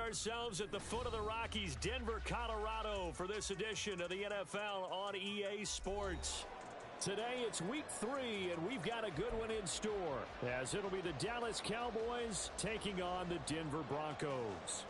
ourselves at the foot of the Rockies, Denver, Colorado, for this edition of the NFL on EA Sports. Today it's week 3, and we've got a good one in store, as it'll be the Dallas Cowboys taking on the Denver Broncos.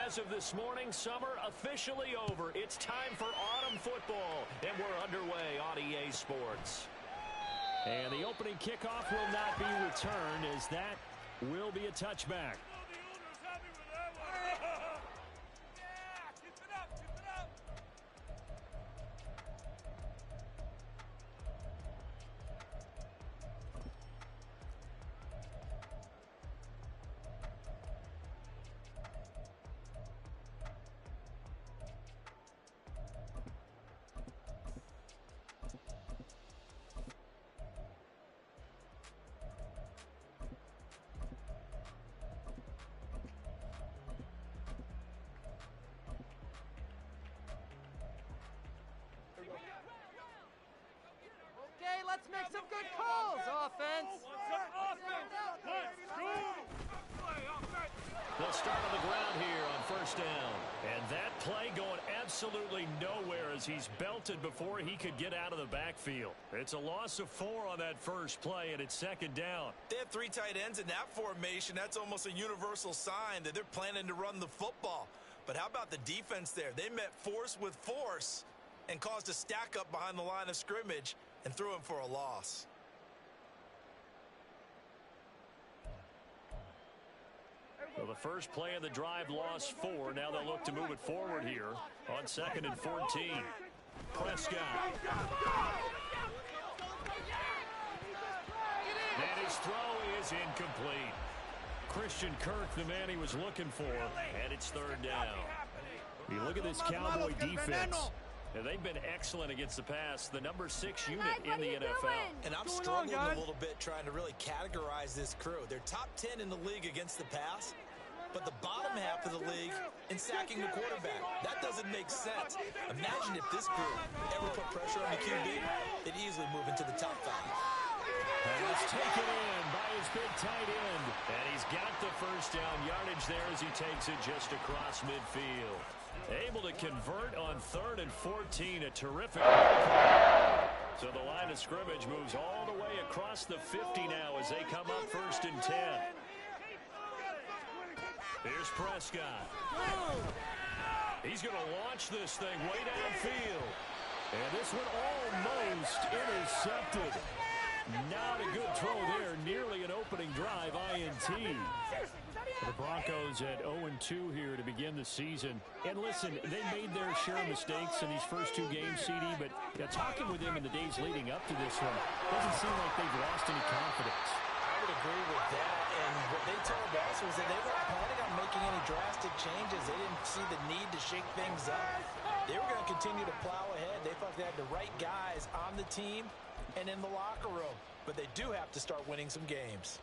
As of this morning, summer officially over. It's time for autumn football, and we're underway on EA Sports. And the opening kickoff will not be returned, as that will be a touchback. Let's make some good calls, offense. They'll start on the ground here on first down. And that play going absolutely nowhere as he's belted before he could get out of the backfield. It's a loss of 4 on that first play, and it's second down. They have 3 tight ends in that formation. That's almost a universal sign that they're planning to run the football. But how about the defense there? They met force with force and caused a stack up behind the line of scrimmage and threw him for a loss. Well, the first play of the drive lost 4. Now they'll look to move it forward here on 2nd and 14. Prescott. And his throw is incomplete. Christian Kirk, the man he was looking for, and it's 3rd down. You look at this Cowboy defense. Now, they've been excellent against the pass, the number 6 unit in the NFL. And I'm struggling a little bit trying to really categorize this crew. They're top 10 in the league against the pass, but the bottom half of the league in sacking the quarterback. That doesn't make sense. Imagine if this group ever put pressure on the QB, they'd easily move into the top 5. And it's taken in by his big tight end. And he's got the first down yardage there as he takes it just across midfield. Able to convert on 3rd and 14. A terrific. So the line of scrimmage moves all the way across the 50 now as they come up 1st and 10. Here's Prescott. He's going to launch this thing way downfield. And this one almost intercepted. Not a good throw there. Nearly an opening drive INT. The Broncos at 0-2 here to begin the season. And listen, they made their share of mistakes in these first 2 games, CD, but talking with them in the days leading up to this one, doesn't seem like they've lost any confidence. I would agree with that. And what they told us was that they weren't planning on making any drastic changes. They didn't see the need to shake things up. They were going to continue to plow ahead. They thought they had the right guys on the team and in the locker room. But they do have to start winning some games.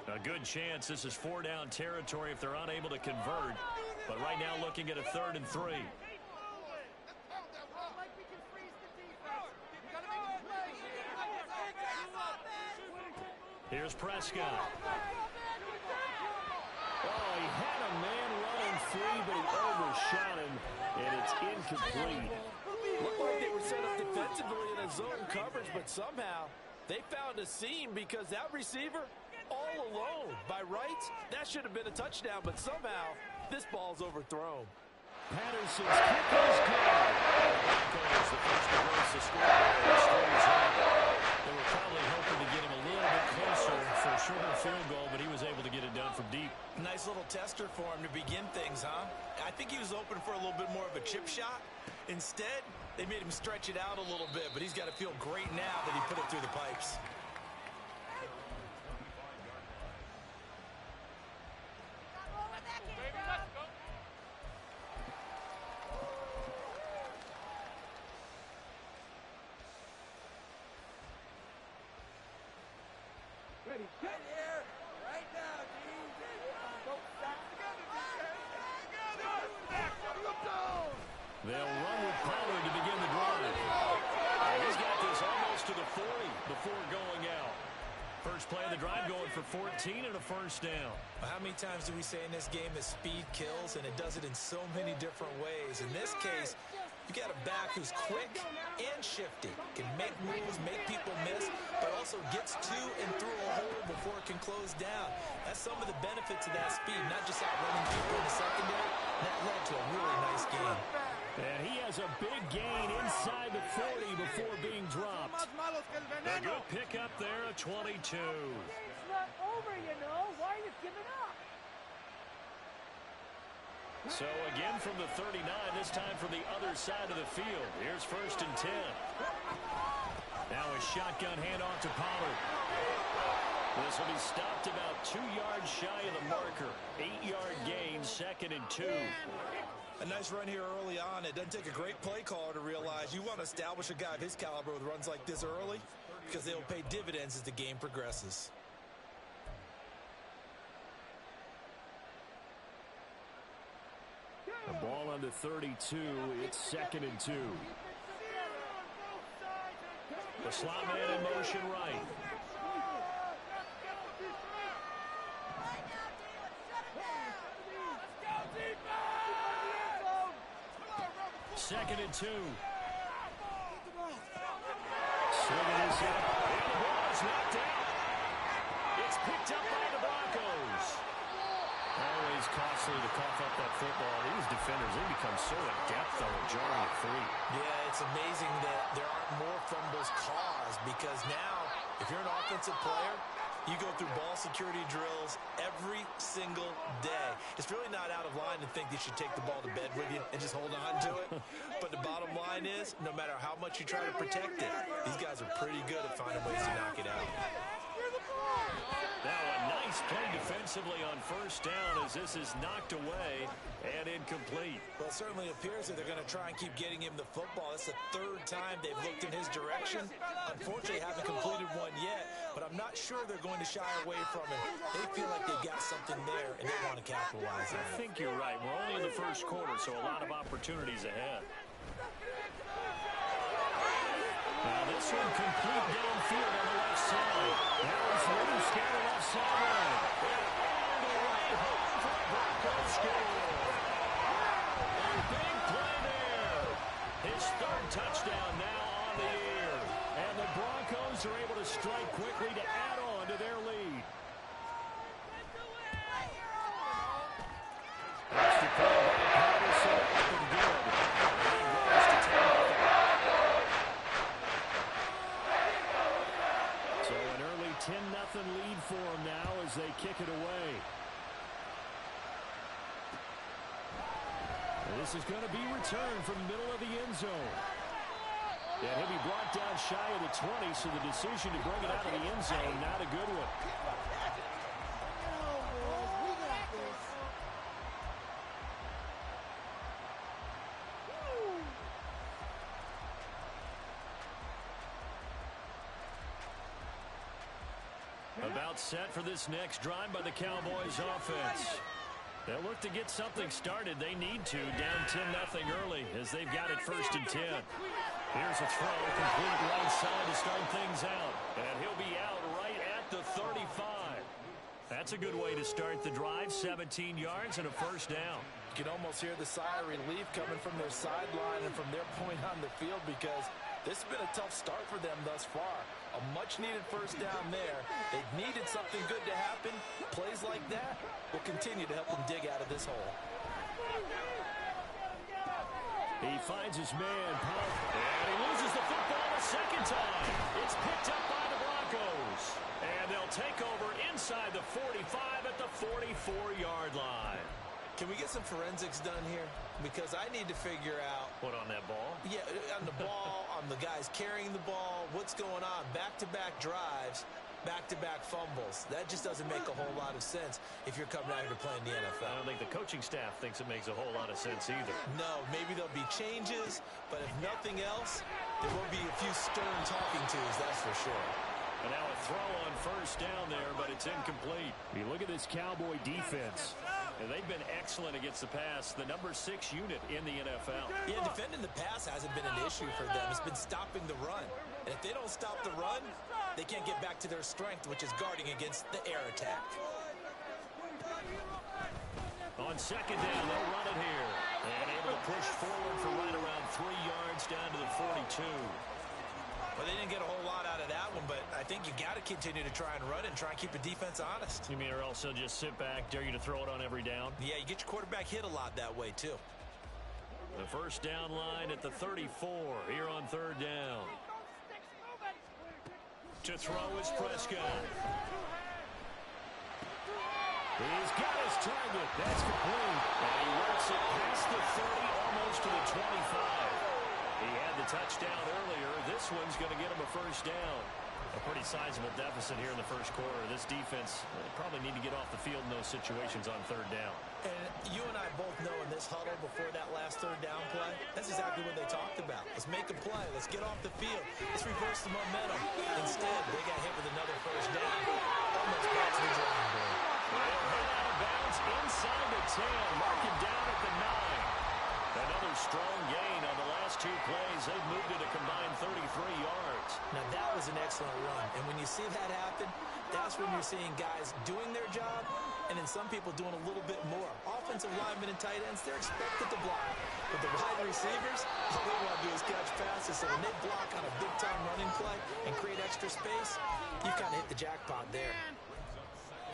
A good chance this is 4-down territory if they're unable to convert. But right now looking at a 3rd and 3. Here's Prescott. Oh, he had a man running free, but he overshot him, and it's incomplete. Looked like they were set up defensively in a zone coverage, but somehow they found a seam because that receiver all alone. By rights, that should have been a touchdown, but somehow this ball's overthrown. Patterson's kick is good. Broncos the first to raise the score. They were probably hoping to get him a little bit closer for a shorter field goal, but he was able to get it done from deep. Nice little tester for him to begin things, huh? I think he was open for a little bit more of a chip shot. Instead, they made him stretch it out a little bit, but he's got to feel great now that he put it through the pipes. Ready, get here, right first play of the drive going for 14 and a first down. How many times do we say in this game that speed kills, and it does it in so many different ways? In this case, you got a back who's quick and shifty, can make moves, make people miss, but also gets to and through a hole before it can close down. That's some of the benefits of that speed, not just outrunning people in the secondary. That led to a really nice game. And he has a big gain inside the 40 before being dropped. A good pickup there, a 22. It's not over, you know. Why are you giving up? So again from the 39, this time from the other side of the field. Here's first and 10. Now a shotgun handoff to Pollard. This will be stopped about 2 yards shy of the marker. 8-yard gain, 2nd and 2. A nice run here early on. It doesn't take a great play caller to realize you want to establish a guy of his caliber with runs like this early, because they'll pay dividends as the game progresses. The ball on the 32. It's 2nd and 2. The slot man in motion right. Second and 2. Swinging this up. And the ball is knocked out. It's picked up by the Broncos. Always costly to cough up that football. These defenders, they become so adept on a jarring of 3. Yeah, it's amazing that there aren't more fumbles caused, because now, if you're an offensive player, you go through ball security drills every single day. It's really not out of line to think that you should take the ball to bed with you and just hold on to it. But the bottom line is, no matter how much you try to protect it, these guys are pretty good at finding ways to knock it out. Now a nice play defensively on first down as this is knocked away and incomplete. Well, it certainly appears that they're going to try and keep getting him the football. It's the 3rd time they've looked in his direction. Unfortunately, haven't completed one yet, but I'm not sure they're going to shy away from it. They feel like they've got something there, and they want to capitalize on it. I think you're right. We're only in the first quarter, so a lot of opportunities ahead. Now this one complete downfield on the left side. Now it's loose down the left sideline. And the right home for the Broncos score. A big play there. His 3rd touchdown now on the year. And the Broncos are able to strike quickly to add on to their lead. Extra play by Patterson. Up and good. Lead goes to 10. So an early 10-0 lead for them now as they kick it away. And this is going to be returned from the middle of the end zone. And he'll be brought down shy of the 20, so the decision to bring it out of the end zone, not a good one. About set for this next drive by the Cowboys offense. They'll look to get something started. They need to, down 10-0 early as they've got it 1st and 10. Here's a throw, complete right side to start things out. And he'll be out right at the 35. That's a good way to start the drive, 17 yards and a first down. You can almost hear the sigh of relief coming from their sideline and from their point on the field, because this has been a tough start for them thus far. A much-needed first down there. They've needed something good to happen. Plays like that will continue to help them dig out of this hole. He finds his man, Pop, and he loses the football a 2nd time. It's picked up by the Broncos. And they'll take over inside the 45 at the 44-yard line. Can we get some forensics done here? Because I need to figure out... What, on that ball? Yeah, on the ball, on the guys carrying the ball, what's going on. Back-to-back drives, back-to-back fumbles. That just doesn't make a whole lot of sense if you're coming out here to play in the NFL. I don't think the coaching staff thinks it makes a whole lot of sense either. No, maybe there'll be changes, but if nothing else, there will be a few stern talking tos, that's for sure. And now a throw on first down there, but it's incomplete. You look at this Cowboy defense. And they've been excellent against the pass, the number 6 unit in the NFL. Yeah, defending the pass hasn't been an issue for them. It's been stopping the run. And if they don't stop the run, they can't get back to their strength, which is guarding against the air attack. On second down, they'll run it here. And able to push forward for right around 3 yards down to the 42. Well, they didn't get a whole lot out of that one, but I think you got to continue to try and run and try and keep the defense honest. You mean or else they'll just sit back, dare you to throw it on every down? Yeah, you get your quarterback hit a lot that way, too. The first down line at the 34 here on third down. To throw is Prescott. He's got his target. That's complete. And he works it past the 30, almost to the 25. He had the touchdown earlier. This one's going to get him a first down. A pretty sizable deficit here in the first quarter. This defense probably need to get off the field in those situations on third down. And you and I both know in this huddle before that last third down play, that's exactly what they talked about. Let's make a play. Let's get off the field. Let's reverse the momentum. Instead, they got hit with another first down. Almost back to the drawing board. They'll head out of bounds inside the 10. Mark him down at the 9. Another strong gain on the last 2 plays. They've moved it a combined 33 yards. Now, that was an excellent run. And when you see that happen, that's when you're seeing guys doing their job and then some people doing a little bit more. Offensive linemen and tight ends, they're expected to block. But the wide receivers, all they want to do is catch passes. So when they block on a big-time running play and create extra space, you kind of hit the jackpot there.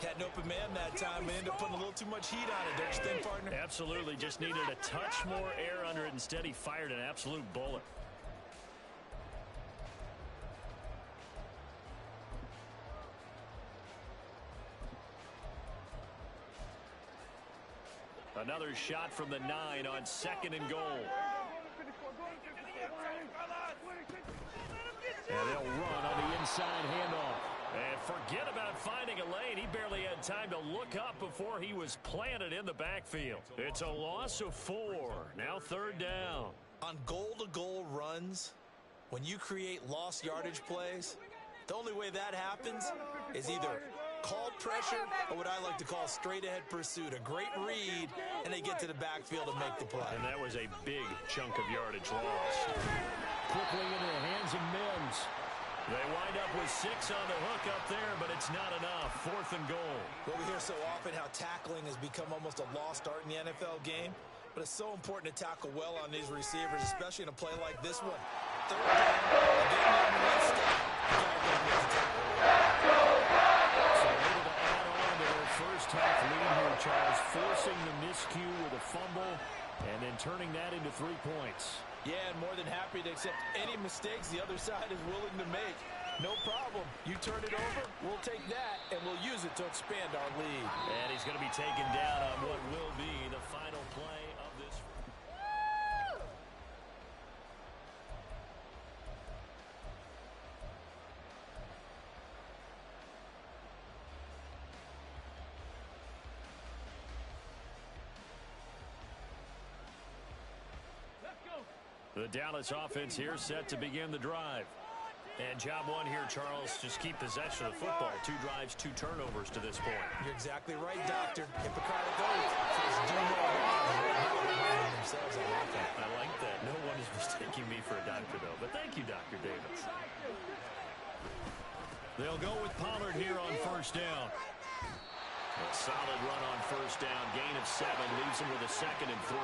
Had an open man that time and ended up putting a little too much heat on it, don't you think, partner? Absolutely. Just needed a touch more air under it. Instead, he fired an absolute bullet. Another shot from the 9 on second and goal. And they'll run on the inside handoff. And forget about finding a lane. He barely had time to look up before he was planted in the backfield. It's a loss of 4. Now third down. On goal-to-goal runs, when you create lost yardage plays, the only way that happens is either called pressure or what I like to call straight-ahead pursuit. A great read, and they get to the backfield and make the play. And that was a big chunk of yardage lost. Quickly into the hands of Mims. They wind up with 6 on the hook up there, but it's not enough. 4th and goal. Well, we hear so often how tackling has become almost a lost art in the NFL game, but it's so important to tackle well on these receivers, especially in a play like this one. Third down, a game on one step. You gotta go make the tackle. So able to add on to their first half lead here, Charles, forcing the miscue with a fumble and then turning that into 3 points. Yeah, and more than happy to accept any mistakes the other side is willing to make. No problem. You turn it over, we'll take that, and we'll use it to expand our lead. And he's going to be taken down on what will be the final play of this. The Dallas offense here set to begin the drive. And job one here, Charles, just keep possession of the football. 2 drives, 2 turnovers to this point. You're exactly right, Doctor. Hippocratic oath. Says do no harm. Themselves, I like that. I like that. No one is mistaking me for a doctor, though. But thank you, Dr. Davis. They'll go with Pollard here on first down. A solid run on first down. Gain of 7 leaves him with a 2nd and 3.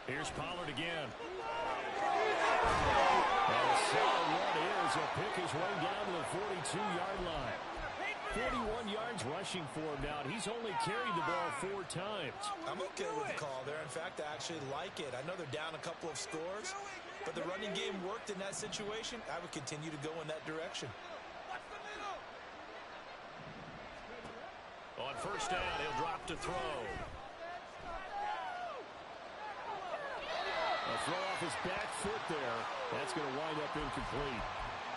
Here's Pollard again. And a solid run here as he'll pick his way down to the 42-yard line. 41 yards rushing for him now. He's only carried the ball 4 times. I'm okay with the call there. In fact, I actually like it. I know they're down a couple of scores, but the running game worked in that situation. I would continue to go in that direction. On first down, he'll drop to throw. A throw off his back foot there. That's going to wind up incomplete.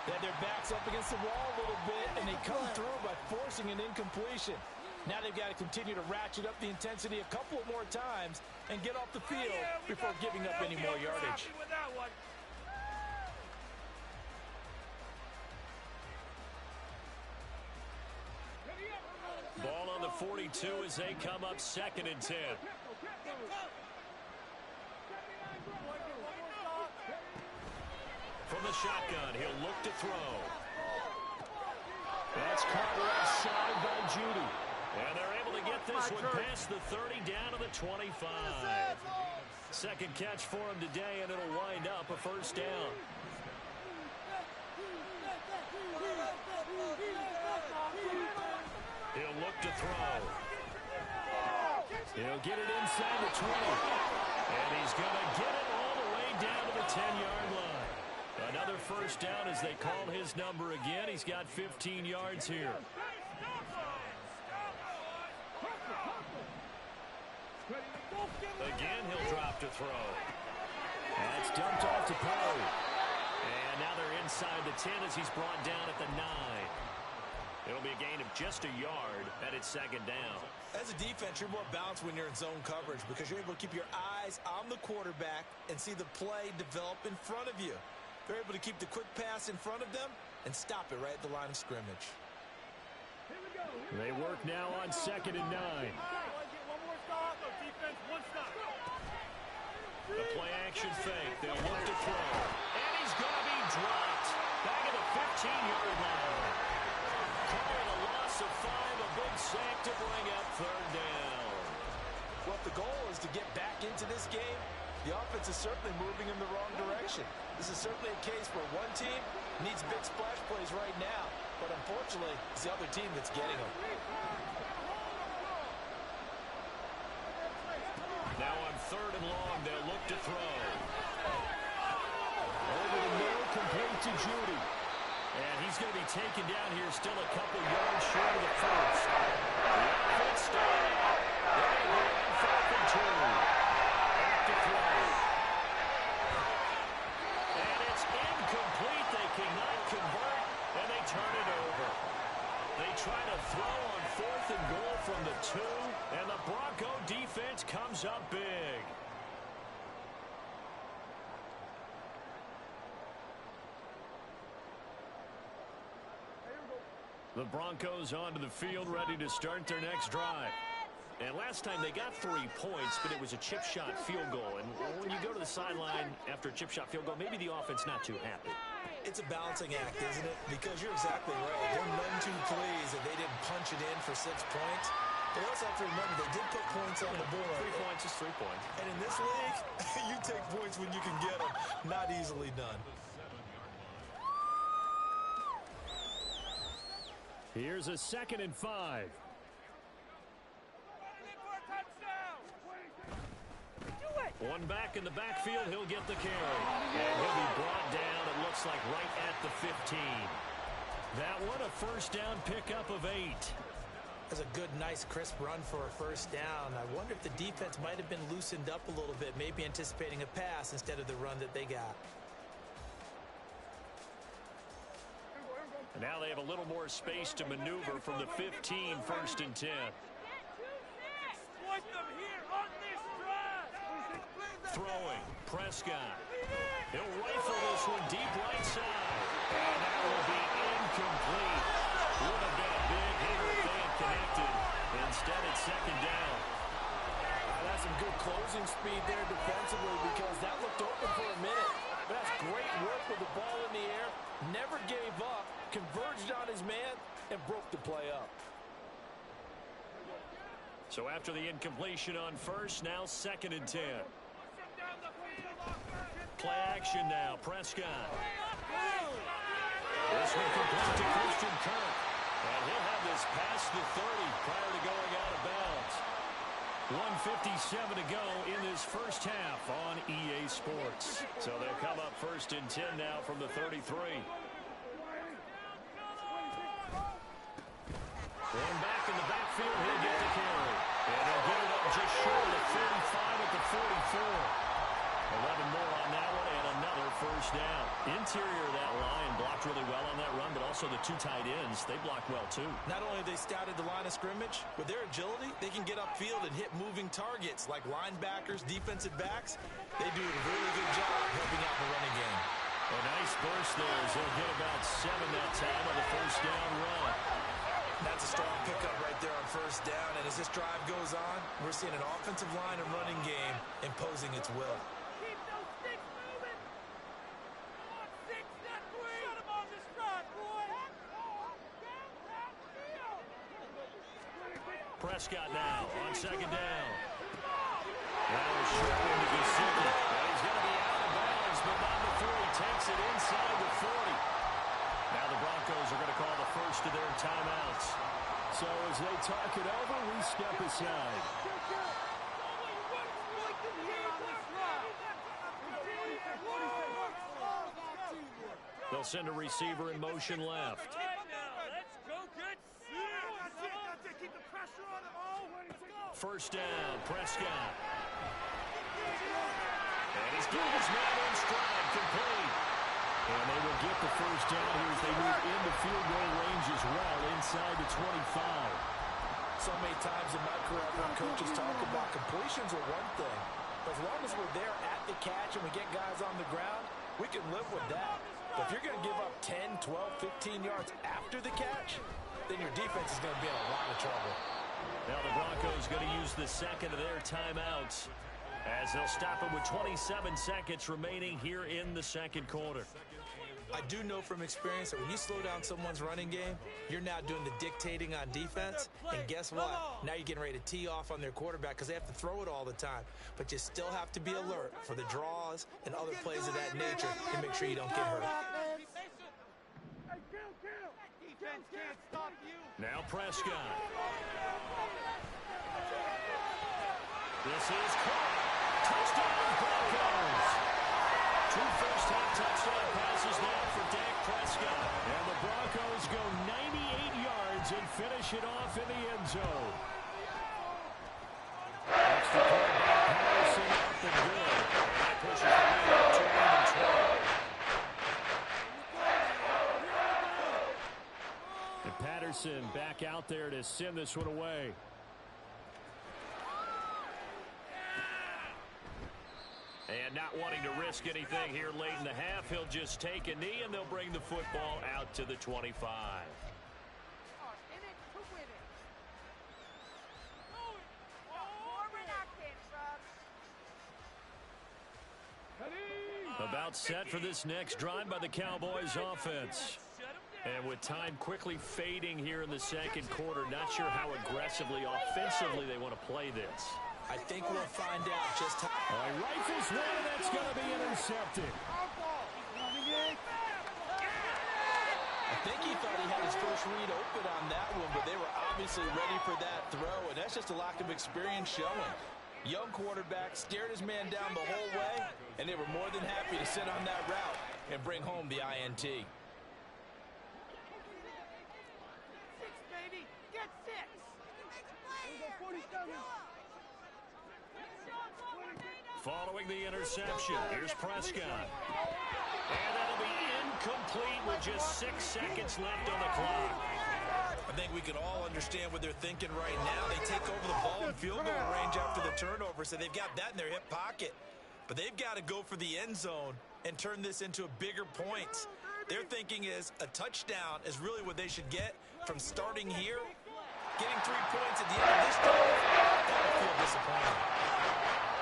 They had their backs up against the wall a little bit, and they come through by forcing an incompletion. Now they've got to continue to ratchet up the intensity a couple of more times and get off the field before giving up any more yardage. 42 as they come up 2nd and 10. From the shotgun, he'll look to throw. That's caught outside by Judy. And they're able to get this one past the 30 down to the 25. Second catch for him today, and it'll wind up a first down. He'll look to throw. He'll get it inside the 20. And he's going to get it all the way down to the 10-yard line. Another first down as they call his number again. He's got 15 yards here. Again, he'll drop to throw. That's dumped off to Poe. And now they're inside the 10 as he's brought down at the 9. It'll be a gain of just a yard at its second down. As a defense, you're more balanced when you're in zone coverage because you're able to keep your eyes on the quarterback and see the play develop in front of you. They're able to keep the quick pass in front of them and stop it right at the line of scrimmage. They work now on 2nd and 9. The play-action fake. They'll look to throw. And he's going to be dropped. Back at the 15-yard line. Calling a loss of 5, a big sack to bring up 3rd down. Well, if the goal is to get back into this game, the offense is certainly moving in the wrong direction. This is certainly a case where one team needs big splash plays right now, but unfortunately, it's the other team that's getting them. Now on 3rd and long, they'll look to throw. Over the middle, complete to Judy. And he's going to be taken down here, still a couple yards short of the first. The offense started. They go on 4th and 2. Back to throw. And it's incomplete. They cannot convert, and they turn it over. They try to throw on 4th and goal from the 2, and the Bronco defense comes up big. The Broncos onto the field, ready to start their next drive. And last time they got 3 points, but it was a chip shot field goal. And when you go to the sideline after a chip shot field goal, maybe the offense not too happy. It's a balancing act, isn't it? Because you're exactly right. They're none too pleased that they didn't punch it in for 6 points. But they also have to remember they did put points on the board. 3 points is 3 points. And in this league, you take points when you can get them. Not easily done. Here's a 2nd and 5. One back in the backfield, he'll get the carry. And he'll be brought down, it looks like, right at the 15. That one, a first down pickup of 8. That's a good, nice, crisp run for a first down. I wonder if the defense might have been loosened up a little bit, maybe anticipating a pass instead of the run that they got. And now they have a little more space to maneuver from the 15, 1st and 10. Throwing, Prescott. He'll rifle this one deep right side. And that will be incomplete. Would have been a big hitter if they had connected. Instead, it's 2nd down. That's some good closing speed there defensively because that looked open for a minute. But that's great work with the ball in the air. Never gave up, converged on his man, and broke the play up. So after the incompletion on 1st, now 2nd and 10. Play action now, Prescott. This one complete to Christian Kirk. And he'll have this past the 30 prior to going out of bounds. 1:57 to go in this first half on EA Sports. So they'll come up 1st and 10 now from the 33. One back in the backfield, he'll get the carry. And he'll get it up just short of 35 at the 44. 11 more on that one, and another first down. Interior of that line blocked really well on that run, but also the 2 tight ends, they blocked well too. Not only have they scouted the line of scrimmage, with their agility, they can get upfield and hit moving targets like linebackers, defensive backs. They do a really good job helping out the running game. A nice burst there as they'll get about 7 that time on the first down run. That's a strong pickup right there on first down. And as this drive goes on, we're seeing an offensive line and running game imposing its will. Keep those sticks moving. Come on, 6, not 3. Shut him on this drive, boy. Prescott now on second down. That was short into Gesicki. And he's going to be out of bounds, but not before he takes it inside the 40. Now the Broncos are going to call the first of their timeouts. So as they talk it over, we step aside. They'll send a receiver in motion left. First down, Prescott. And he's got his man in stride, complete. And they will get the first down here as they move into field goal range as well, inside the 25. So many times in my career, I've heard coaches talk about completions are one thing. But as long as we're there at the catch and we get guys on the ground, we can live with that. But if you're going to give up 10, 12, 15 yards after the catch, then your defense is going to be in a lot of trouble. Now the Broncos going to use the second of their timeouts as they'll stop them with 27 seconds remaining here in the second quarter. I do know from experience that when you slow down someone's running game, you're now doing the dictating on defense. And guess what? Now you're getting ready to tee off on their quarterback because they have to throw it all the time. But you still have to be alert for the draws and other plays of that nature to make sure you don't get hurt. Defense can't stop you. Now Prescott. This is caught. Touchdown, Broncos. 2 first-half touchdown passes now for Dak Prescott. And the Broncos go 98 yards and finish it off in the end zone. That's the call by Patterson up and good. That pushes the lead up to 1-12. And Patterson back out there to send this one away. And not wanting to risk anything here late in the half, he'll just take a knee and they'll bring the football out to the 25. About set for this next drive by the Cowboys offense. And with time quickly fading here in the second quarter, not sure how aggressively, offensively they want to play this. I think we'll find out just how. He rifles one, and that's going to be intercepted. I think he thought he had his first read open on that one, but they were obviously ready for that throw, and that's just a lack of experience showing. Young quarterback stared his man down the whole way, and they were more than happy to sit on that route and bring home the INT. 6, baby. Get 6. Following the interception, here's Prescott. And that'll be incomplete with just 6 seconds left on the clock. I think we can all understand what they're thinking right now. They take over the ball in field goal range after the turnover, so they've got that in their hip pocket. But they've got to go for the end zone and turn this into a bigger point. Their thinking is a touchdown is really what they should get from starting here. Getting 3 points at the end of this drive, that would feel disappointing.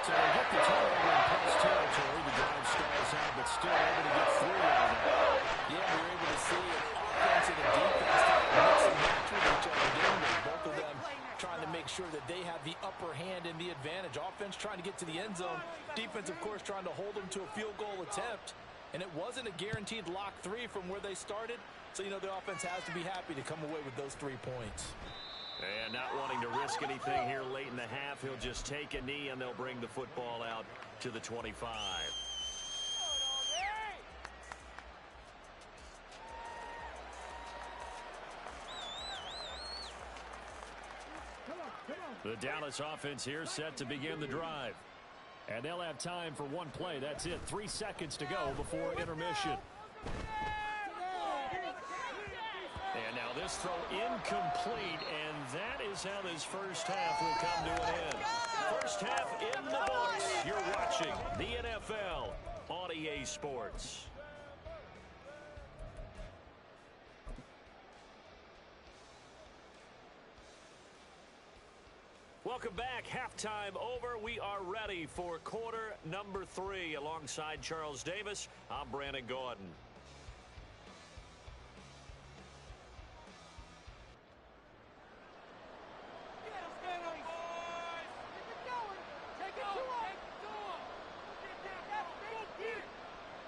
So they get the turnover in plus territory. The drive stalls out, but still able to get 3 out of that. Yeah, we were able to see it. Offense and the defense mix and match with each other. Both of them trying to make sure that they have the upper hand and the advantage. Offense trying to get to the end zone. Defense, of course, trying to hold them to a field goal attempt. And it wasn't a guaranteed lock 3 from where they started. So, you know, the offense has to be happy to come away with those 3 points. And not wanting to risk anything here late in the half, he'll just take a knee and they'll bring the football out to the 25. The Dallas offense here set to begin the drive. And they'll have time for 1 play. That's it. 3 seconds to go before intermission. And now this throw incomplete, and that is how this first half will come to an end. First half in the books. You're watching the NFL on EA Sports. Welcome back. Halftime over. We are ready for quarter number 3. Alongside Charles Davis, I'm Brandon Gaudin.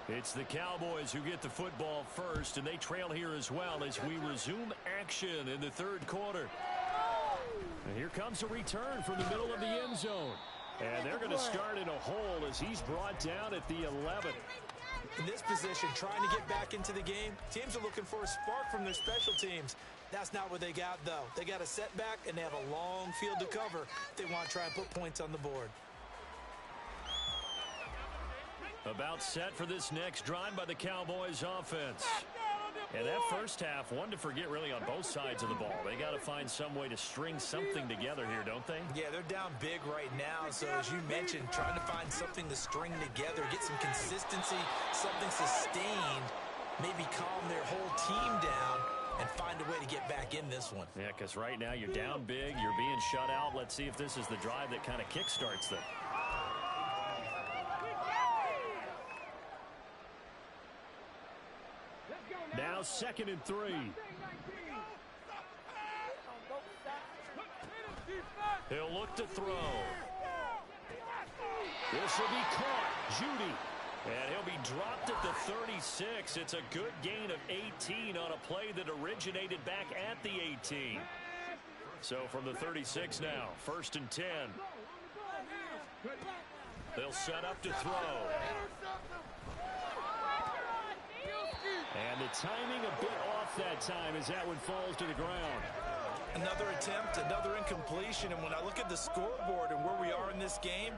It's the Cowboys who get the football first, and they trail here as well as we resume action in the third quarter. And here comes a return from the middle of the end zone. And they're going to start in a hole as he's brought down at the 11. In this position, trying to get back into the game, teams are looking for a spark from their special teams. That's not what they got, though. They got a setback, and they have a long field to cover if they want to try and put points on the board. About set for this next drive by the Cowboys offense. And that first half, one to forget really on both sides of the ball. They got to find some way to string something together here, don't they? Yeah, they're down big right now. So as you mentioned, trying to find something to string together, get some consistency, something sustained, maybe calm their whole team down and find a way to get back in this one. Yeah, because right now you're down big, you're being shut out. Let's see if this is the drive that kind of kickstarts them. Now 2nd and 3. He'll look to throw. This will be caught. Judy. And he'll be dropped at the 36. It's a good gain of 18 on a play that originated back at the 18. So from the 36 now, 1st and 10. They'll set up to throw. And the timing a bit off that time as that one falls to the ground. Another attempt, another incompletion. And when I look at the scoreboard and where we are in this game,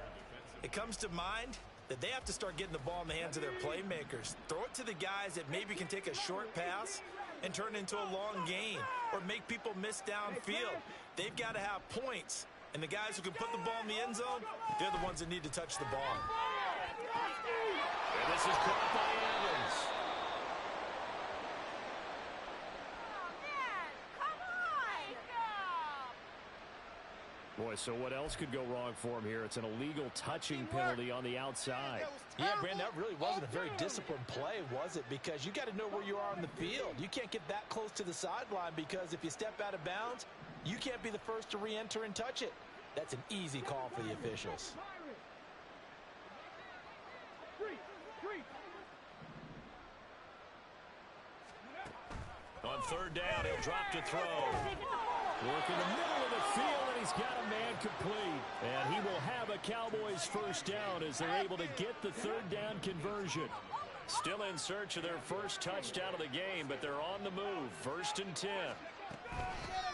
it comes to mind that they have to start getting the ball in the hands of their playmakers. Throw it to the guys that maybe can take a short pass and turn it into a long gain or make people miss downfield. They've got to have points. And the guys who can put the ball in the end zone, they're the ones that need to touch the ball. And this is caught by Evans. Boy, so what else could go wrong for him here? It's an illegal touching penalty on the outside. Yeah, Brandon, that really wasn't a very disciplined play, was it? Because you got to know where you are on the field. You can't get that close to the sideline because if you step out of bounds, you can't be the first to re-enter and touch it. That's an easy call for the officials. On 3rd down, he'll drop to throw. Work in the middle of the field, and he's got a man complete. And he will have a Cowboys first down as they're able to get the 3rd down conversion. Still in search of their first touchdown of the game, but they're on the move. 1st and 10.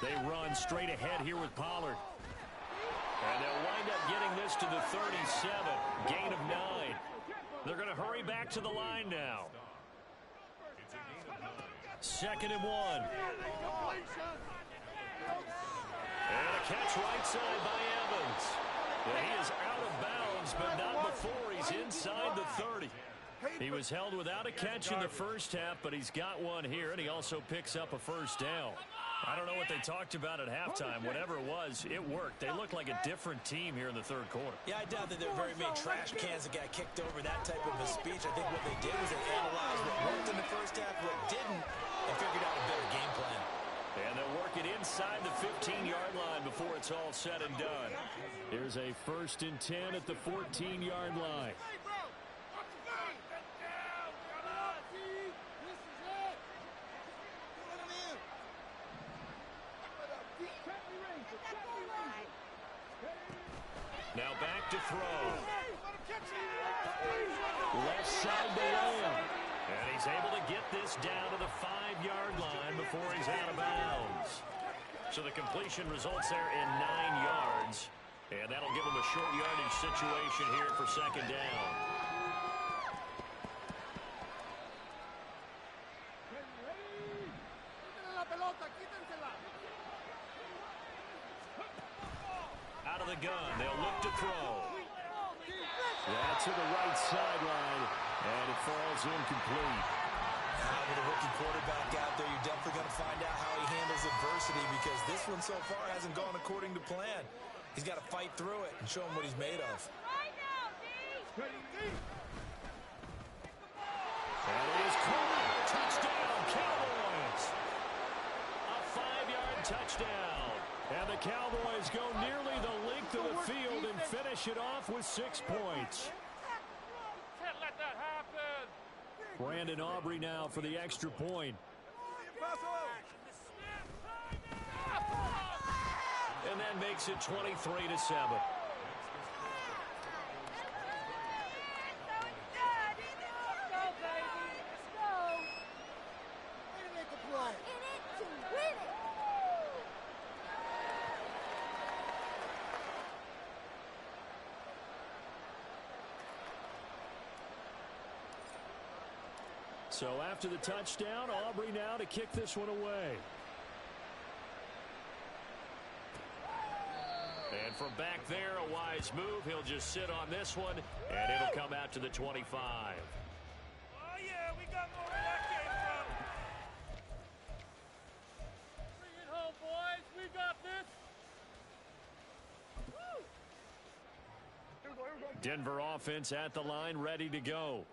They run straight ahead here with Pollard. And they'll wind up getting this to the 37. Gain of 9. They're going to hurry back to the line now. 2nd and 1. And a catch right side by Evans. And he is out of bounds, but not before he's inside the 30. He was held without a catch in the first half, but he's got one here, and he also picks up a first down. I don't know what they talked about at halftime. Whatever it was, it worked. They looked like a different team here in the 3rd quarter. Yeah, I doubt that there were very many trash cans that got kicked over, that type of a speech. I think what they did was they analyzed what worked in the first half, what didn't, and figured out a better game plan. And they'll work it inside the 15-yard line before it's all said and done. Here's a 1st and 10 at the 14-yard line. Now back to throw. Left side to Lamb. And he's able to get this down to the 5-yard line before he's out of bounds. So the completion results there in 9 yards. And that'll give him a short yardage situation here for 2nd down. Out of the gun, they'll look to throw. That's to the right sideline, and it falls incomplete. With a rookie quarterback out there, you're definitely going to find out how he handles adversity because this one so far hasn't gone according to plan. He's got to fight through it and show him what he's made of. And it is caught. Touchdown, Cowboys. A 5-yard touchdown. And the Cowboys go nearly the length of the field and finish it off with 6 points. Can't let that happen. Brandon Aubrey now for the extra point. And that makes it 23-7. So after the touchdown, Aubrey now to kick this one away. And from back there, a wise move. He'll just sit on this one, and it'll come out to the 25. Oh, yeah, we got more where that came from. Bring it home, boys. We got this. Denver offense at the line, ready to go.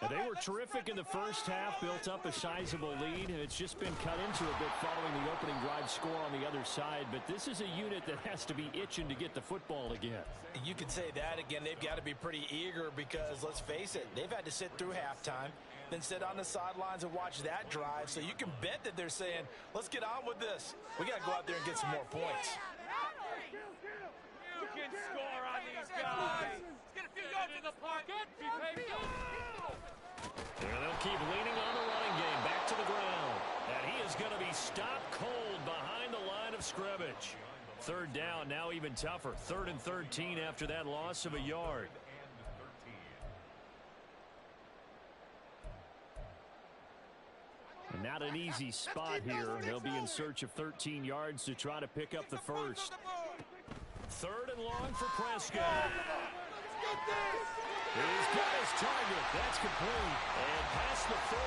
They were terrific in the first half, built up a sizable lead, and it's just been cut into a bit following the opening drive score on the other side. But this is a unit that has to be itching to get the football again. You could say that again. They've got to be pretty eager because, let's face it, they've had to sit through halftime, then sit on the sidelines and watch that drive. So you can bet that they're saying, let's get on with this. We got to go out there and get some more points. You can score on these guys. Let's get a few yards in the pocket. Be patient. And they'll keep leaning on the running game. Back to the ground. And he is going to be stopped cold behind the line of scrimmage. Third down, now even tougher. 3rd and 13 after that loss of a yard. And not an easy spot here. They'll be in search of 13 yards to try to pick up the first. 3rd and long for Prescott. He's got his target. That's complete. And past the 40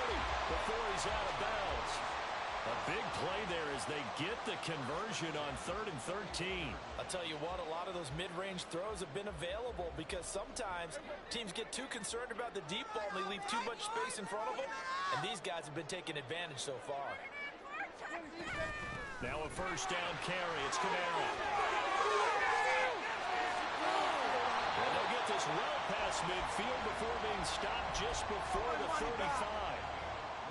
before he's out of bounds. A big play there as they get the conversion on 3rd and 13. I'll tell you what, a lot of those mid-range throws have been available because sometimes teams get too concerned about the deep ball and they leave too much space in front of them. And these guys have been taking advantage so far. Now a first down carry. It's Kamara. And they'll get this well past midfield before being stopped just before the 35.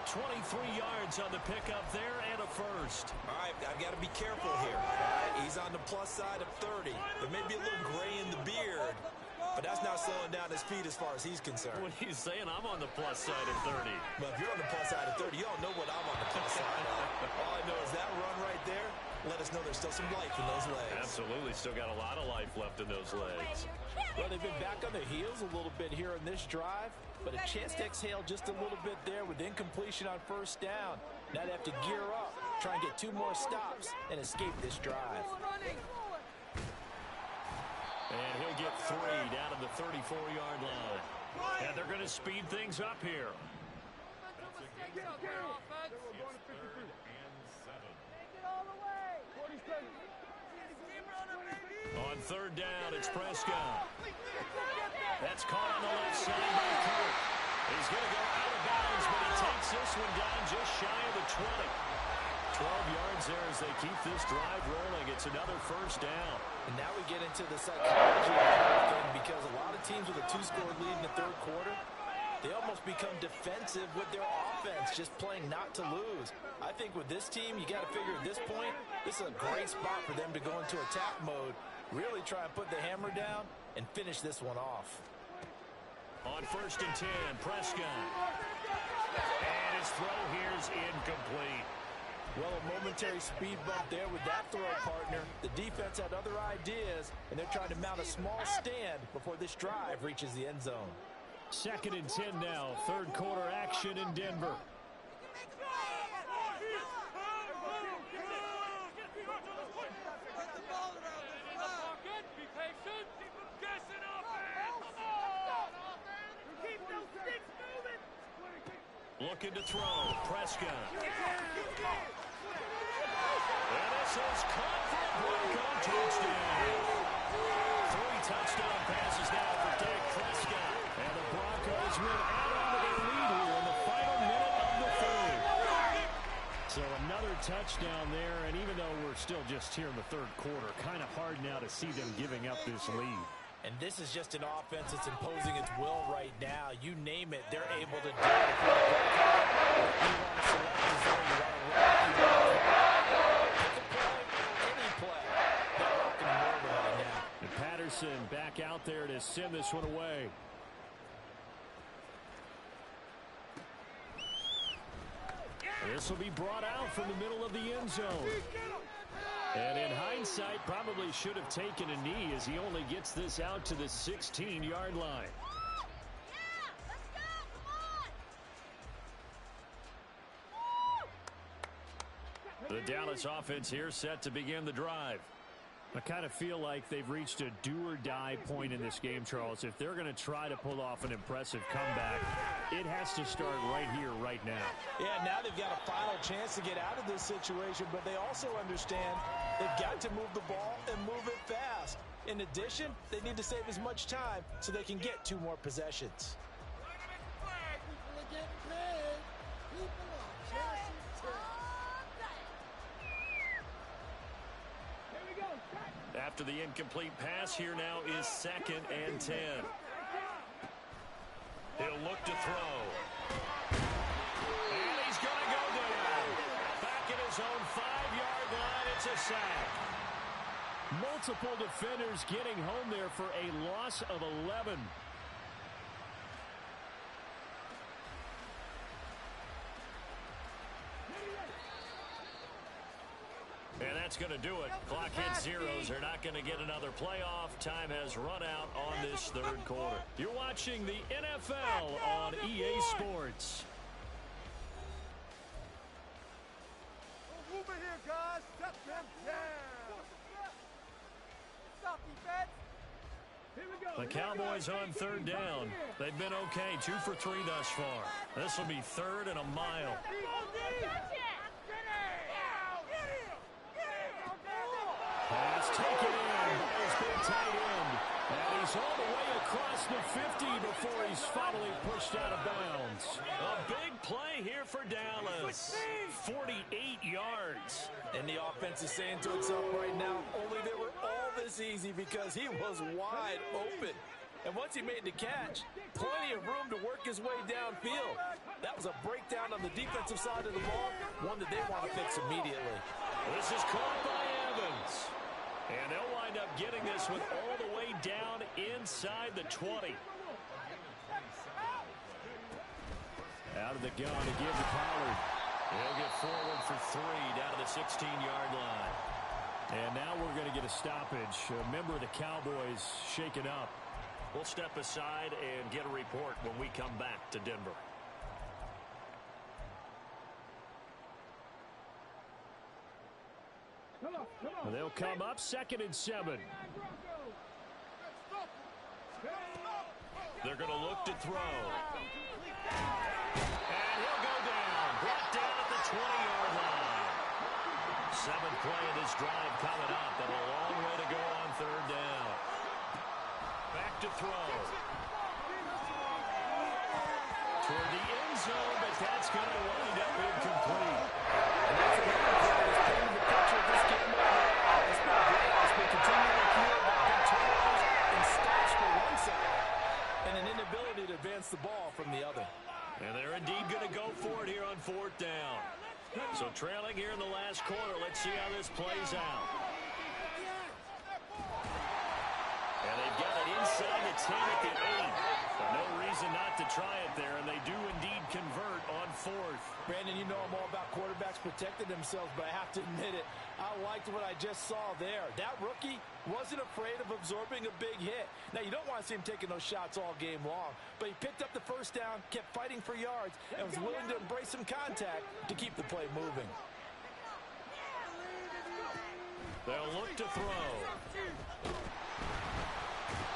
23 yards on the pickup there and a first. All right, I've got to be careful here. All right, he's on the plus side of 30. There may be a little gray in the beard, but that's not slowing down his feet as far as he's concerned. What are you saying? I'm on the plus side of 30. But if you're on the plus side of 30, you don't know what I'm on the plus side of. All I know is that run right there, let us know there's still some life in those legs. Absolutely. Still got a lot of life left in those legs. Well, they've been back on their heels a little bit here in this drive, but a chance to exhale just a little bit there with incompletion on first down. Now they have to gear up, try and get 2 more stops, and escape this drive. And he'll get 3 down to the 34-yard line. And they're going to speed things up here. On 3rd down, it's Prescott. That's caught on the left side by Kirk. He's going to go out of bounds, but he takes this one down just shy of the 20. 12 yards there as they keep this drive rolling. It's another first down. And now we get into the psychology of the whole thing because a lot of teams with a 2-score lead in the 3rd quarter, they almost become defensive with their offense, just playing not to lose. I think with this team, you got to figure at this point, this is a great spot for them to go into attack mode, really try and put the hammer down and finish this one off. On 1st and 10, Prescott. And his throw here's incomplete. Well, a momentary speed bump there with that throw, partner. The defense had other ideas, and they're trying to mount a small stand before this drive reaches the end zone. 2nd and 10 now. 3rd quarter action in Denver. Looking to throw. Prescott. And this is caught for a Bronco touchdown. 3 touchdown passes now for Dak Prescott. And the Broncos will add on to their lead here in the final minute of the third. So another touchdown there, and even though we're still just here in the third quarter, kind of hard now to see them giving up this lead. And this is just an offense that's imposing its will right now. You name it, they're able to do it. If you're the play caller, you want to select the zone, you want to run, you want to pick a play, any play. They're rocking and rolling right now. And Patterson back out there to send this one away. This will be brought out from the middle of the end zone. And in hindsight, probably should have taken a knee as he only gets this out to the 16-yard line. The Dallas offense here set to begin the drive. I kind of feel like they've reached a do-or-die point in this game, Charles. If they're going to try to pull off an impressive comeback, it has to start right here, right now. Yeah, now they've got a final chance to get out of this situation, but they also understand they've got to move the ball and move it fast. In addition, they need to save as much time so they can get 2 more possessions. After the incomplete pass, here now is 2nd and 10. He'll look to throw. And he's going to go down. Back at his own 5-yard line, it's a sack. Multiple defenders getting home there for a loss of 11. And that's going to do it. Clock hits zeros. They're not going to get another playoff. Time has run out on this third quarter. You're watching the NFL on EA Sports. Move it here, guys. Shut them down. Stop defense. Here we go. The Cowboys on 3rd down. They've been okay. 2 for 3 thus far. This will be 3rd and a mile. Pass taken in by his big tight end. And he's all the way across the 50 before he's finally pushed out of bounds. A big play here for Dallas. 48 yards. And the offense is saying to itself right now, only they were all this easy because he was wide open. And once he made the catch, plenty of room to work his way downfield. That was a breakdown on the defensive side of the ball, one that they want to fix immediately. This is caught by Evans. And they'll wind up getting this one all the way down inside the 20. Out of the gun to give to Pollard. He'll get forward for 3 down to the 16-yard line. And now we're going to get a stoppage. A member of the Cowboys shaken up. We'll step aside and get a report when we come back to Denver. They'll come up 2nd and 7. They're going to look to throw. And he'll go down. Brought down at the 20-yard line. 7th play of this drive coming up, and a long way to go on 3rd down. Back to throw. Toward the end zone, but that's going to wind up incomplete. And that's another play that's painting the picture of this game right now. It's been great. It's been continuing to fuel about big turnovers and stops for one side, and an inability to advance the ball from the other. And they're indeed going to go for it here on 4th down. So trailing here in the last quarter. Let's see how this plays out. And they've got it inside the 10 at the 8. But no reason not to try it there, and they do indeed convert on 4th. Brandon, you know I'm all about quarterbacks protecting themselves, but I have to admit it, I liked what I just saw there. That rookie wasn't afraid of absorbing a big hit. Now, you don't want to see him taking those shots all game long, but he picked up the 1st down, kept fighting for yards, and was willing to embrace some contact to keep the play moving. They'll look to throw.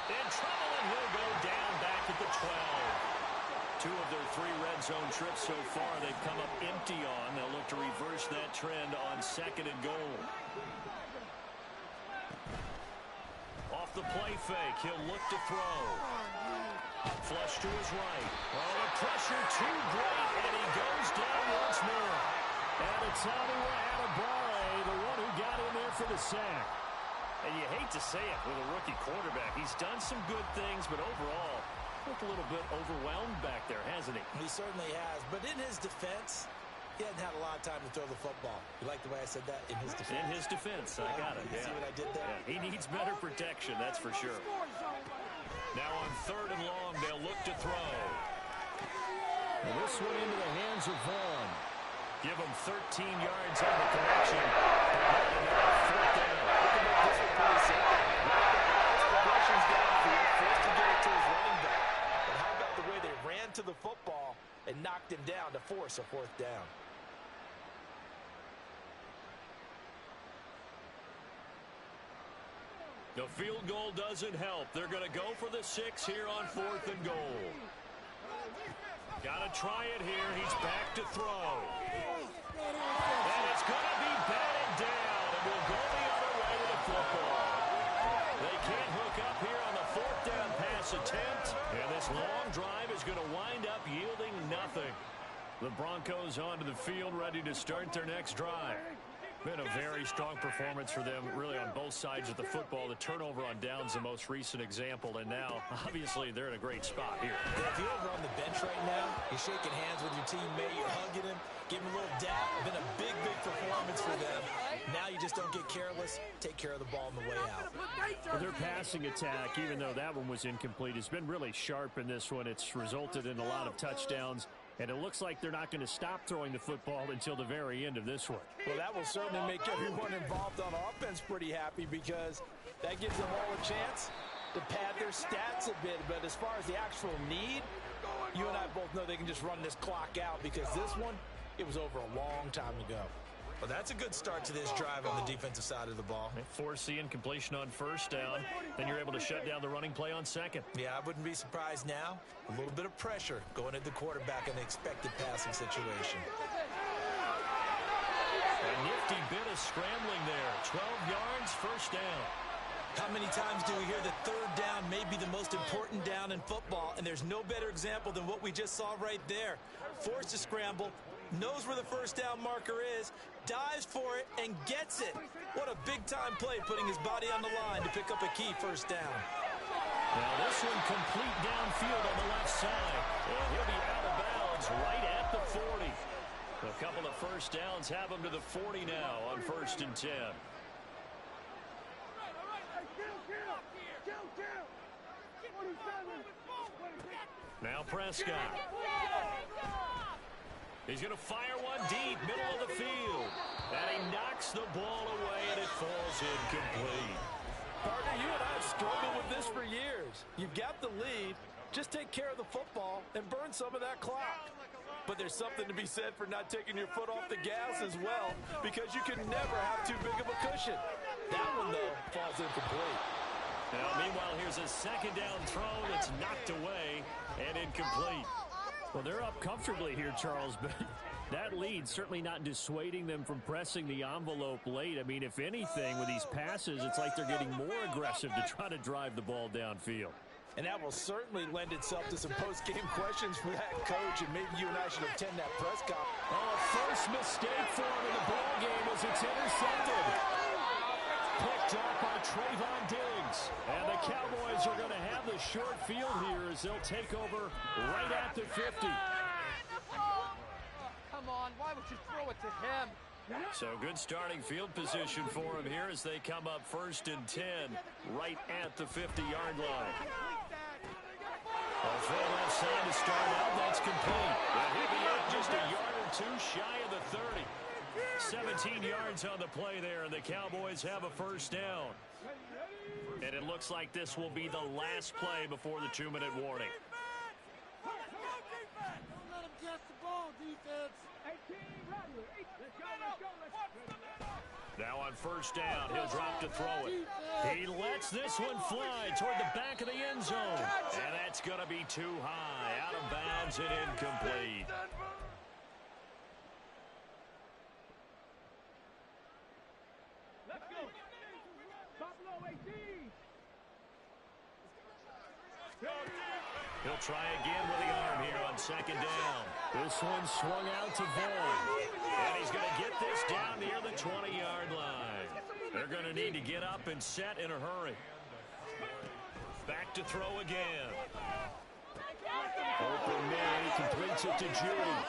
In trouble, and he'll go down back at the 12. 2 of their 3 red zone trips so far they've come up empty on. They'll look to reverse that trend on 2nd and goal. Off the play fake. He'll look to throw. Flush to his right. Oh, the pressure too great, and he goes down once more. And it's Aloha Adebawore, the one who got in there for the sack. And you hate to say it with a rookie quarterback. He's done some good things, but overall, looked a little bit overwhelmed back there, hasn't he? He certainly has. But in his defense, he hadn't had a lot of time to throw the football. You like the way I said that? In his defense. In his defense, I got it. You see what I did there? Yeah, he needs better protection, that's for sure. Now on 3rd and long, they'll look to throw. And this one into the hands of Vaughn. Give him 13 yards on the connection. Fourth down. This one pretty simple. Progression's downfield, forced to get it to his running back. But how about the way they ran to the football and knocked him down to force a 4th down? The field goal doesn't help. They're going to go for the 6 here on 4th and goal. Got to try it here. He's back to throw. And it's going to be batted down. And we'll go the other way with the football. They can't hook up here on the 4th down pass attempt. And this long drive is going to wind up yielding nothing. The Broncos onto the field, ready to start their next drive. Been a very strong performance for them, really, on both sides of the football. The turnover on downs, the most recent example, and now, obviously, they're in a great spot here. Yeah, if you're over on the bench right now, you're shaking hands with your teammate, you're hugging him, giving him a little dap. Been a big, big performance for them. Now you just don't get careless. Take care of the ball on the way out. Well, their passing attack, even though that one was incomplete, has been really sharp in this one. It's resulted in a lot of touchdowns. And it looks like they're not going to stop throwing the football until the very end of this one. Well, that will certainly make everyone involved on offense pretty happy because that gives them all a chance to pad their stats a bit. But as far as the actual need, you and I both know they can just run this clock out because this one, it was over a long time ago. Well, that's a good start to this drive on the defensive side of the ball. They force the incompletion on 1st down. Then you're able to shut down the running play on 2nd. Yeah, I wouldn't be surprised now. A little bit of pressure going at the quarterback in the expected passing situation. A nifty bit of scrambling there. 12 yards, 1st down. How many times do we hear that 3rd down may be the most important down in football, and there's no better example than what we just saw right there. Forced to scramble, knows where the 1st down marker is, dives for it, and gets it. What a big-time play, putting his body on the line to pick up a key 1st down. Now this one complete downfield on the left side. And he'll be out of bounds right at the 40. A couple of 1st downs have him to the 40 now on 1st and 10. Now Prescott. He's going to fire one deep, middle of the field. And he knocks the ball away, and it falls incomplete. Partner, you and I have struggled with this for years. You've got the lead. Just take care of the football and burn some of that clock. But there's something to be said for not taking your foot off the gas as well, because you can never have too big of a cushion. That one, though, falls incomplete. Now, meanwhile, here's a 2nd down throw that's knocked away and incomplete. Well, they're up comfortably here, Charles, but that lead certainly not dissuading them from pressing the envelope late. I mean, if anything, with these passes, it's like they're getting more aggressive to try to drive the ball downfield. And that will certainly lend itself to some post-game questions for that coach, and maybe you and I should attend that press conference. Oh, first mistake for him in the ball game as it's intercepted. Picked up by Trayvon Diggs. And the Cowboys are going to have the short field here as they'll take over right at the 50. Come on, why would you throw it to him? So good starting field position for him here as they come up 1st and 10 right at the 50-yard line. A throw left side to start out. That's complete. And he'll be out just a yard or two shy of the 30. 17 yards on the play there, and the Cowboys have a 1st down. And it looks like this will be the last play before the 2-minute warning. Don't let him catch the ball, defense. Now on 1st down, he'll drop to throw it. He lets this one fly toward the back of the end zone. And that's going to be too high. Out of bounds and incomplete. Let's go. Top low, 18. try again with the arm here on second down. This one swung out to Vaughn. And he's going to get this down near the 20-yard line. They're going to need to get up and set in a hurry. Back to throw again. Open man, he completes it to Judy.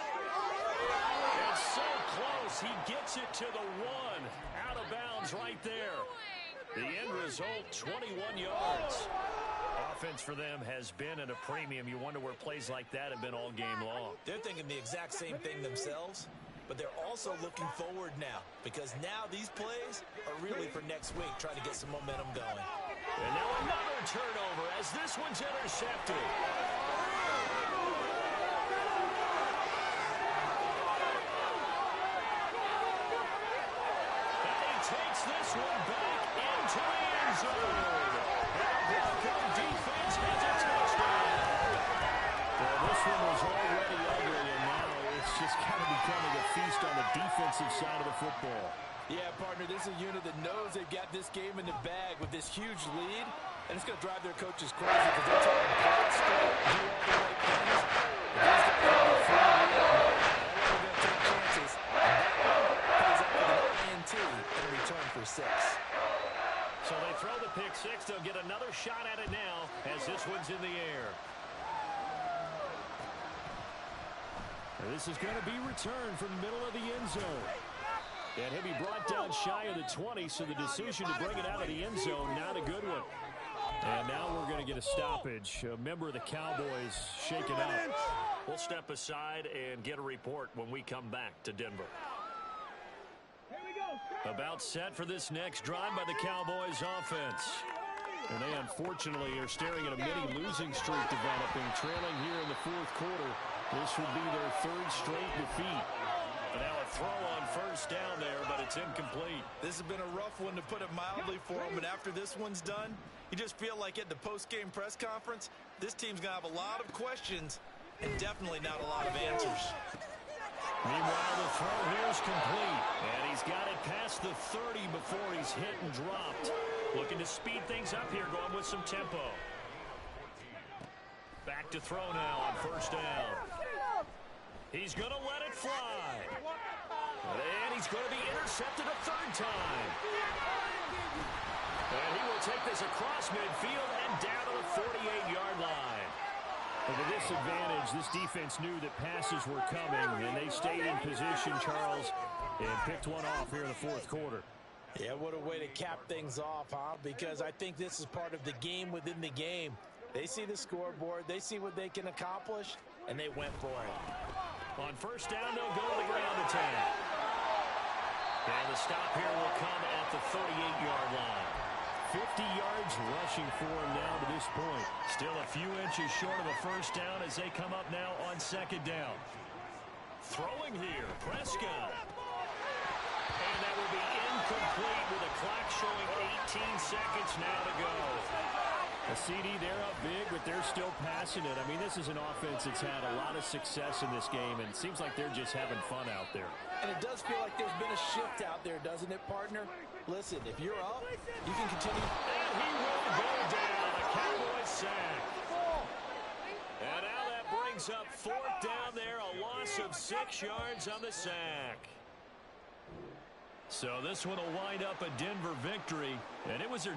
It's so close, he gets it to the 1. Out of bounds right there. The end result, 21 yards. Offense for them has been at a premium. You wonder where plays like that have been all game long. They're thinking the exact same thing themselves, but they're also looking forward now, because now these plays are really for next week, trying to get some momentum going. And now another turnover as this one's intercepted. And he takes this one back into the end zone. Broncos defense has a touchdown. Well, this one was already ugly, and now it's just kind of becoming a feast on the defensive side of the football. Yeah, partner, this is a unit that knows they've got this game in the bag with this huge lead, and it's going to drive their coaches crazy because they're talking play straight, do all the right things. But these guys are going to be free. They're going to take chances. Pays up with an INT in return for 6. So they throw the pick six. They'll get another shot at it now as this one's in the air. And this is going to be returned from the middle of the end zone. And he'll be brought down shy of the 20, so the decision to bring it out of the end zone, not a good one. And now we're going to get a stoppage. A member of the Cowboys shaken out. We'll step aside and get a report when we come back to Denver. About set for this next drive by the Cowboys offense. And they unfortunately are staring at a mini losing streak developing, trailing here in the fourth quarter. This would be their 3rd straight defeat. And now a throw on first down there, but it's incomplete. This has been a rough one, to put it mildly, for them. And after this one's done, you just feel like at the post-game press conference, this team's going to have a lot of questions and definitely not a lot of answers. Meanwhile, the throw here is complete. And he's got it past the 30 before he's hit and dropped. Looking to speed things up here, going with some tempo. Back to throw now on first down. He's going to let it fly. And he's going to be intercepted a 3rd time. And he will take this across midfield and down to the 48-yard line. And with this advantage, this defense knew that passes were coming, and they stayed in position, Charles, and picked one off here in the fourth quarter. Yeah, what a way to cap things off, huh? Because I think this is part of the game within the game. They see the scoreboard, they see what they can accomplish, and they went for it. On first down, they'll go to the ground attack. And the stop here will come at the 38-yard line. 50 yards rushing for him now to this point. Still a few inches short of a first down as they come up now on second down. Throwing here, Prescott. And that will be incomplete with a clock showing 18 seconds now to go. A CD, they're up big, but they're still passing it. I mean, this is an offense that's had a lot of success in this game, and it seems like they're just having fun out there. And it does feel like there's been a shift out there, doesn't it, partner? Listen, if you're up, you can continue. And he will go down. A Cowboys sack. And now that brings up 4th down there. A loss of 6 yards on the sack. So this one will wind up a Denver victory, and it was their